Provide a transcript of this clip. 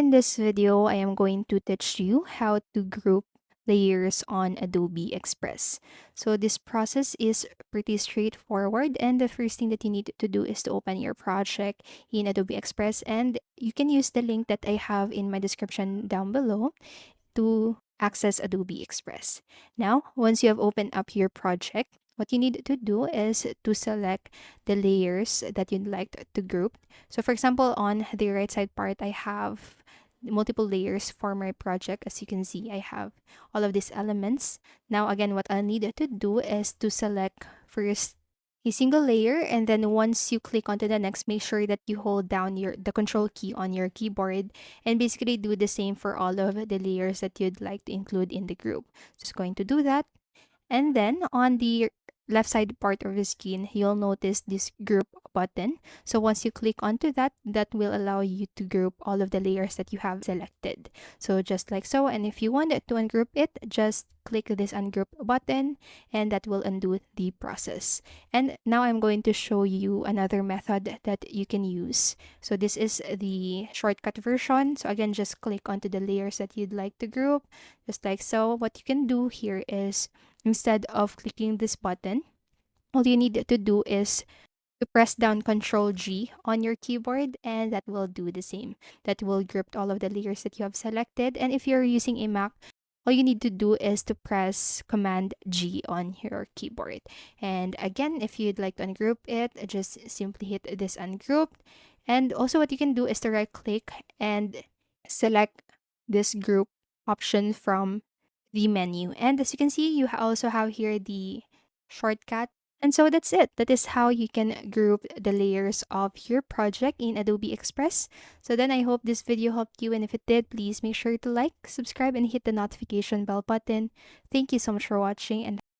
In this video, I am going to teach you how to group layers on Adobe Express. So this process is pretty straightforward, and the first thing that you need to do is to open your project in Adobe Express, and you can use the link that I have in my description down below to access Adobe Express. Now, once you have opened up your project, what you need to do is to select the layers that you'd like to group. So for example, on the right side part, I have multiple layers for my project. As you can see, I have all of these elements. Now, again, what I need to do is to select first a single layer, and then once you click onto the next, make sure that you hold down the control key on your keyboard, and basically do the same for all of the layers that you'd like to include in the group. Just going to do that. And then on the left side part of the screen, you'll notice this group button. So once you click onto that, that will allow you to group all of the layers that you have selected. So just like so. And if you want to ungroup it, just click this ungroup button, and that will undo the process. And now I'm going to show you another method that you can use. So this is the shortcut version. So again, just click onto the layers that you'd like to group, just like so. What you can do here is, instead of clicking this button, all you need to do is to press down Control G on your keyboard, and that will do the same. That will group all of the layers that you have selected. And if you're using a Mac, all you need to do is to press Command G on your keyboard. And again, if you'd like to ungroup it, just simply hit this ungroup. And also what you can do is to right click and select this group option from the menu. And as you can see, you also have here the shortcut. And so that's it. That is how you can group the layers of your project in Adobe Express. So then I hope this video helped you. And if it did, please make sure to like, subscribe, and hit the notification bell button. Thank you so much for watching, and